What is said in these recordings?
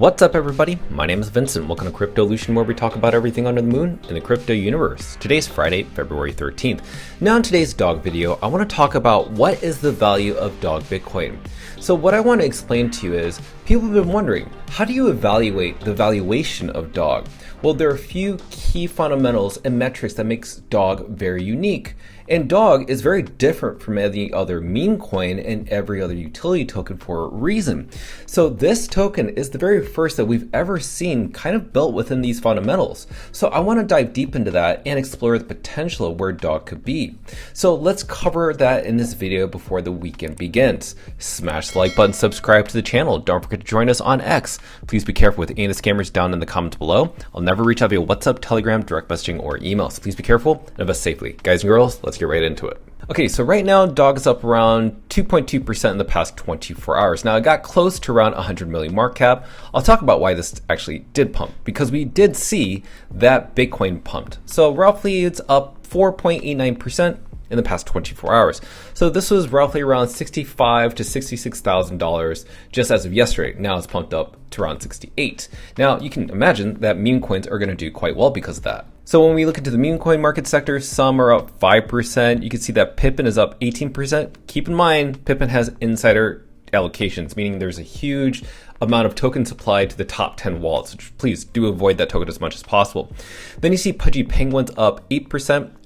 What's up everybody, my name is Vincent. Welcome to Cryptolution, where we talk about everything under the moon in the crypto universe. Today's Friday, February 13th. Now in today's dog video, I want to talk about what is the value of dog Bitcoin. So what I want to explain to you is, people have been wondering, how do you evaluate the valuation of dog? Well, there are a few key fundamentals and metrics that makes dog very unique. And dog is very different from any other meme coin and every other utility token for a reason. So this token is the very first that we've ever seen kind of built within these fundamentals. So I want to dive deep into that and explore the potential of where dog could be. So let's cover that in this video before the weekend begins. Smash the like button, subscribe to the channel. Don't forget to join us on X. Please be careful with any of the scammers down in the comments below. I'll never reach out via WhatsApp, Telegram, direct messaging, or email. So please be careful and invest safely. Guys and girls, let's get right into it. Okay, so right now dog is up around 2.2% in the past 24 hours. Now it got close to around 100 million market cap. I'll talk about why this actually did pump, because we did see that Bitcoin pumped. So roughly it's up 4.89% in the past 24 hours. So this was roughly around $65,000 to $66,000 just as of yesterday. Now it's pumped up to around 68. Now you can imagine that meme coins are going to do quite well because of that. So when we look into the meme coin market sector, some are up 5%. You can see that Pippin is up 18%. Keep in mind, Pippin has insider allocations, meaning there's a huge amount of token supply to the top 10 wallets. Please do avoid that token as much as possible. Then you see Pudgy Penguins up 8%,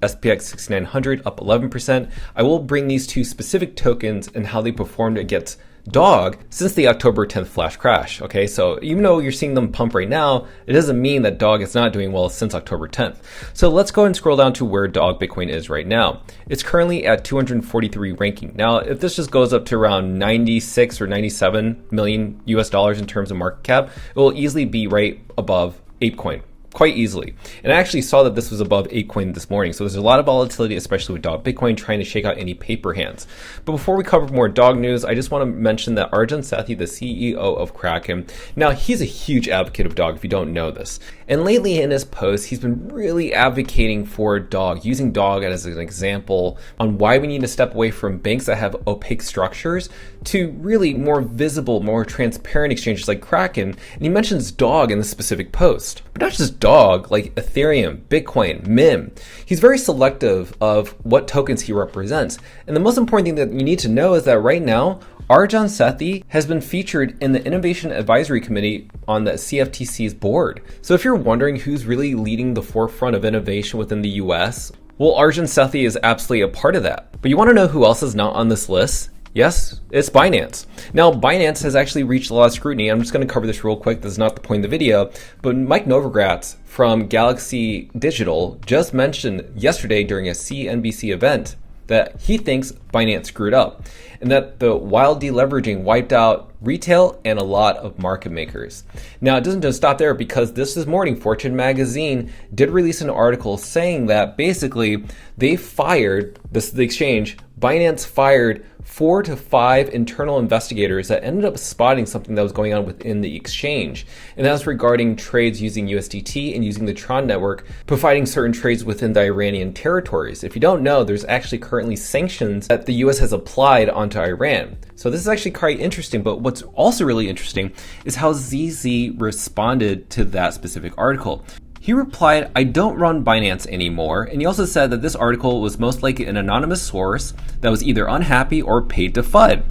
SPX 6900 up 11%. I will bring these two specific tokens and how they performed against dog since the October 10th flash crash. Okay, so even though you're seeing them pump right now, it doesn't mean that dog is not doing well since October 10th. So let's go and scroll down to where dog Bitcoin is right now. It's currently at 243 ranking. Now, if this just goes up to around 96 or 97 million US dollars in terms of market cap, it will easily be right above ApeCoin. Quite easily. And I actually saw that this was above ApeCoin this morning. So there's a lot of volatility, especially with dog Bitcoin trying to shake out any paper hands. But before we cover more dog news, I just want to mention that Arjun Sethi, the CEO of Kraken, now he's a huge advocate of dog if you don't know this. And lately in his posts, he's been really advocating for dog, using dog as an example on why we need to step away from banks that have opaque structures to really more visible, more transparent exchanges like Kraken. And he mentions dog in this specific post. But not just dog, like Ethereum, Bitcoin, MIM. He's very selective of what tokens he represents. And the most important thing that you need to know is that right now, Arjun Sethi has been featured in the Innovation Advisory Committee on the CFTC's board. So if you're wondering who's really leading the forefront of innovation within the US, well, Arjun Sethi is absolutely a part of that. But you want to know who else is not on this list? Yes, it's Binance. Now, Binance has actually reached a lot of scrutiny. I'm just going to cover this real quick. This is not the point of the video. But Mike Novogratz from Galaxy Digital just mentioned yesterday during a CNBC event that he thinks Binance screwed up and that the wild deleveraging wiped out retail and a lot of market makers. Now, it doesn't just stop there, because this morning, Fortune magazine did release an article saying that basically they fired, the exchange, Binance fired 4 to 5 internal investigators that ended up spotting something that was going on within the exchange. And that's regarding trades using USDT and using the Tron network, providing certain trades within the Iranian territories. If you don't know, there's actually currently sanctions that the US has applied onto Iran. So this is actually quite interesting, but what's also really interesting is how ZZ responded to that specific article. He replied, "I don't run Binance anymore," and he also said that this article was most likely an anonymous source that was either unhappy or paid to FUD.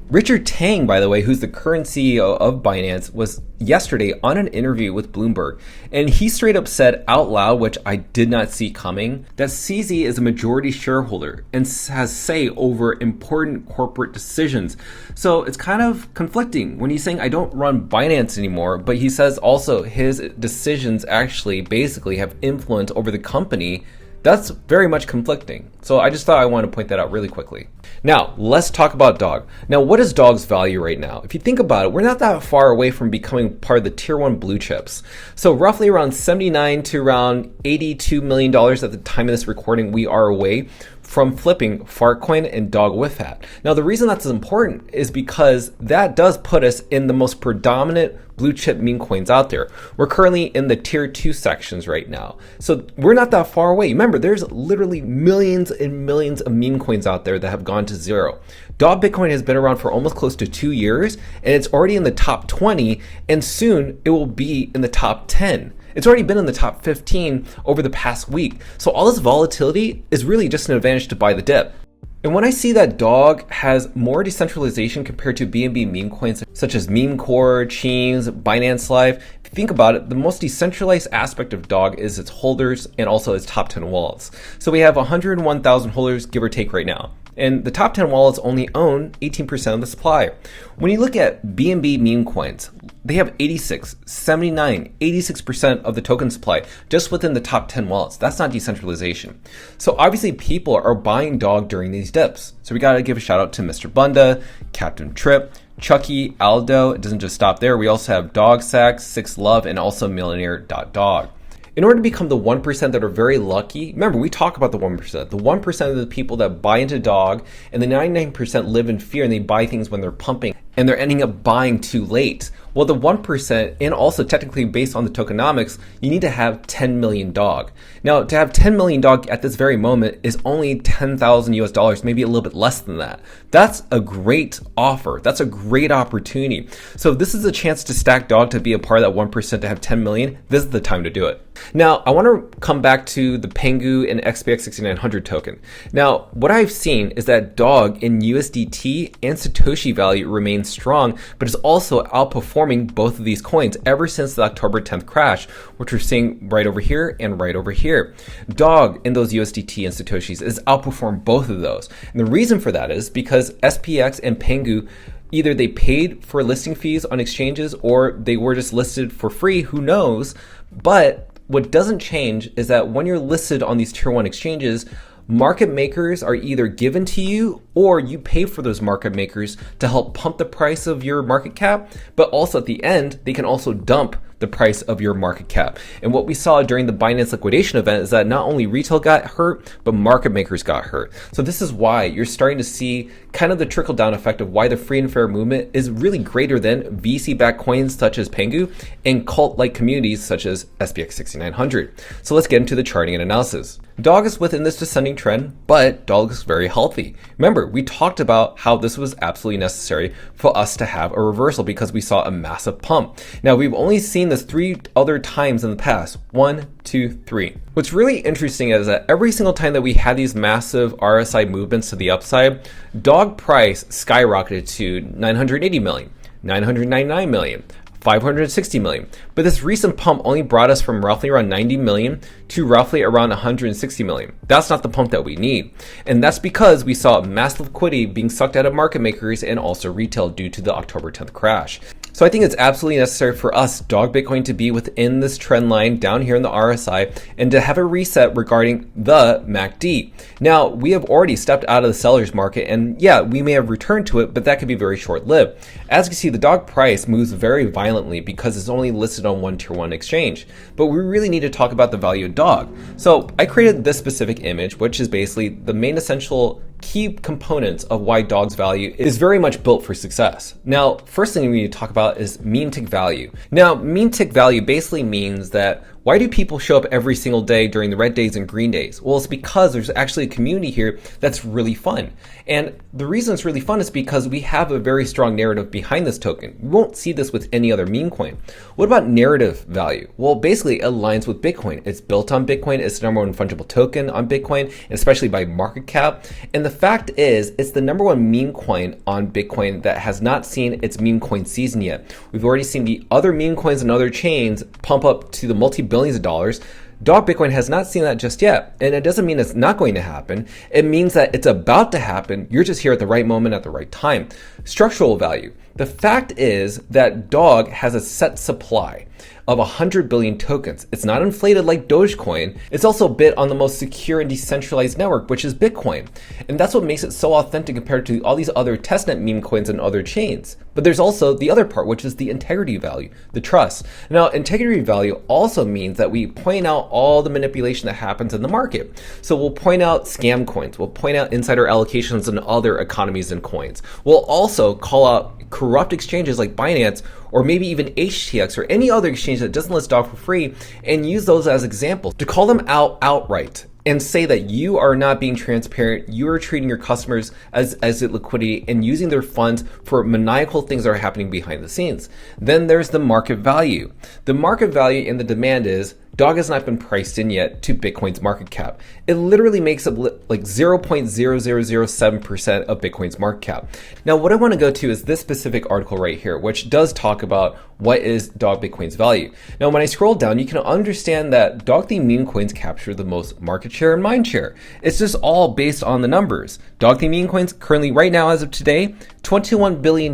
Richard Tang, by the way, who's the current CEO of Binance, was yesterday on an interview with Bloomberg, and he straight up said out loud, which I did not see coming, that CZ is a majority shareholder and has say over important corporate decisions. So it's kind of conflicting when he's saying, "I don't run Binance anymore," but he says also his decisions actually basically have influence over the company. That's very much conflicting. So I just thought I wanted to point that out really quickly. Now, let's talk about dog. Now, what is dog's value right now? If you think about it, we're not that far away from becoming part of the tier 1 blue chips. So roughly around $79 to around $82 million at the time of this recording, we are away from flipping Fartcoin and Dog with that. Now, the reason that's important is because that does put us in the most predominant blue chip meme coins out there. We're currently in the tier 2 sections right now. So we're not that far away. Remember, there's literally millions and millions of meme coins out there that have gone to zero. Dog Bitcoin has been around for almost close to 2 years, and it's already in the top 20, and soon it will be in the top 10. It's already been in the top 15 over the past week. So all this volatility is really just an advantage to buy the dip. And when I see that Dog has more decentralization compared to BNB meme coins such as Memecore, Cheens, Binance Live, if you think about it, the most decentralized aspect of Dog is its holders and also its top 10 wallets. So we have 101,000 holders, give or take, right now. And the top 10 wallets only own 18% of the supply. When you look at BNB meme coins, they have 86, 79, 86% of the token supply just within the top 10 wallets. That's not decentralization. So obviously people are buying Dog during these dips. So we got to give a shout out to Mr. Bunda, Captain Trip, Chucky, Aldo. It doesn't just stop there. We also have Dog Sack, Six Love, and also Millionaire.dog. In order to become the 1% that are very lucky, remember, we talk about the 1%. The 1% of the people that buy into Dog, and the 99% live in fear and they buy things when they're pumping and they're ending up buying too late. Well, the 1%, and also technically based on the tokenomics, you need to have 10 million Dog. Now, to have 10 million Dog at this very moment is only 10,000 US dollars, maybe a little bit less than that. That's a great offer. That's a great opportunity. So if this is a chance to stack Dog to be a part of that 1% to have 10 million, this is the time to do it. Now, I want to come back to the Pengu and XPX 6900 token. Now, what I've seen is that Dog in USDT and Satoshi value remains strong, but is also outperforming both of these coins ever since the October 10th crash, which we're seeing right over here and right over here. Dog in those USDT and Satoshis is outperformed both of those. And the reason for that is because SPX and Pengu, either they paid for listing fees on exchanges or they were just listed for free, who knows? But what doesn't change is that when you're listed on these tier 1 exchanges, market makers are either given to you or you pay for those market makers to help pump the price of your market cap, but also at the end, they can also dump the price of your market cap. And what we saw during the Binance liquidation event is that not only retail got hurt, but market makers got hurt. So this is why you're starting to see kind of the trickle down effect of why the free and fair movement is really greater than VC-backed coins such as Pengu and cult-like communities such as SPX 6900. So let's get into the charting and analysis. Dog is within this descending trend, but Dog is very healthy. Remember, we talked about how this was absolutely necessary for us to have a reversal because we saw a massive pump. Now, we've only seen this 3 other times in the past. 1, 2, 3. What's really interesting is that every single time that we had these massive RSI movements to the upside, Dog price skyrocketed to 980 million, 999 million, 560 million. But this recent pump only brought us from roughly around 90 million to roughly around 160 million. That's not the pump that we need. And that's because we saw massive liquidity being sucked out of market makers and also retail due to the October 10th crash. So I think it's absolutely necessary for us, Dog Bitcoin, to be within this trend line down here in the RSI and to have a reset regarding the MACD. Now, we have already stepped out of the seller's market, and yeah, we may have returned to it, but that could be very short-lived. As you can see, the Dog price moves very violently because it's only listed on one tier 1 exchange. But we really need to talk about the value of Dog. So I created this specific image, which is basically the main essential key components of why Dog's value is very much built for success. Now, first thing we need to talk about is meme tick value. Now, meme tick value basically means that why do people show up every single day during the red days and green days? Well, it's because there's actually a community here that's really fun. And the reason it's really fun is because we have a very strong narrative behind this token. We won't see this with any other meme coin. What about narrative value? Well, basically it aligns with Bitcoin. It's built on Bitcoin. It's the number 1 fungible token on Bitcoin, especially by market cap. And the fact is, it's the number 1 meme coin on Bitcoin that has not seen its meme coin season yet. We've already seen the other meme coins and other chains pump up to the multi-billions of dollars. Dog Bitcoin has not seen that just yet. And it doesn't mean it's not going to happen. It means that it's about to happen. You're just here at the right moment at the right time. Structural value. The fact is that Dog has a set supply. of 100 billion tokens. It's not inflated like Dogecoin. It's also built on the most secure and decentralized network, which is Bitcoin. And that's what makes it so authentic compared to all these other testnet meme coins and other chains. But there's also the other part, which is the integrity value, the trust. Now, integrity value also means that we point out all the manipulation that happens in the market. So we'll point out scam coins, we'll point out insider allocations and other economies and coins. We'll also call out corrupt exchanges like Binance or maybe even HTX or any other exchange that doesn't list dog for free and use those as examples to call them out outright and say that you are not being transparent, you are treating your customers as liquidity and using their funds for maniacal things that are happening behind the scenes. Then there's the market value. The market value and the demand is dog has not been priced in yet to Bitcoin's market cap. It literally makes up like 0.0007% of Bitcoin's market cap. Now, what I want to go to is this specific article right here, which does talk about what is dog Bitcoin's value. Now, when I scroll down, you can understand that dog themed meme coins capture the most market share and mind share. It's just all based on the numbers. Dog themed meme coins currently right now as of today, $21 billion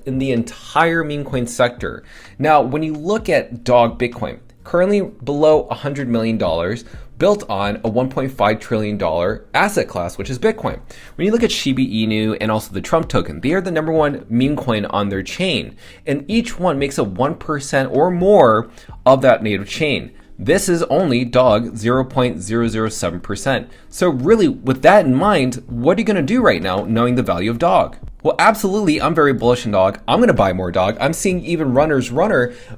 in the entire meme coin sector. Now, when you look at dog Bitcoin, currently below $100 million, built on a $1.5 trillion asset class, which is Bitcoin. When you look at Shiba Inu and also the Trump token, they are the number one meme coin on their chain, and each one makes up 1% or more of that native chain. This is only dog 0.007%. So really, with that in mind, what are you going to do right now knowing the value of dog? Well, absolutely, I'm very bullish on dog. I'm going to buy more dog. I'm seeing even runners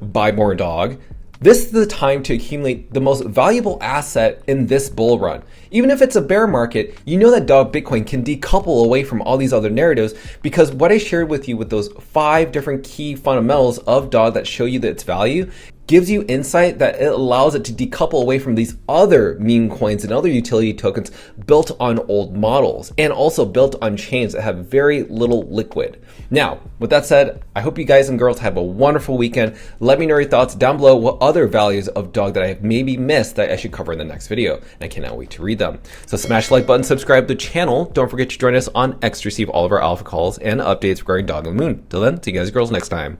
buy more dog. This is the time to accumulate the most valuable asset in this bull run. Even if it's a bear market, you know that dog Bitcoin can decouple away from all these other narratives, because what I shared with you with those 5 different key fundamentals of dog that show you that its value gives you insight that it allows it to decouple away from these other meme coins and other utility tokens built on old models and also built on chains that have very little liquid. Now, with that said, I hope you guys and girls have a wonderful weekend. Let me know your thoughts down below, what other values of dog that I have maybe missed that I should cover in the next video. And I cannot wait to read them. So smash the like button, subscribe to the channel. Don't forget to join us on X to receive all of our alpha calls and updates regarding dog on the moon. Till then, see you guys and girls next time.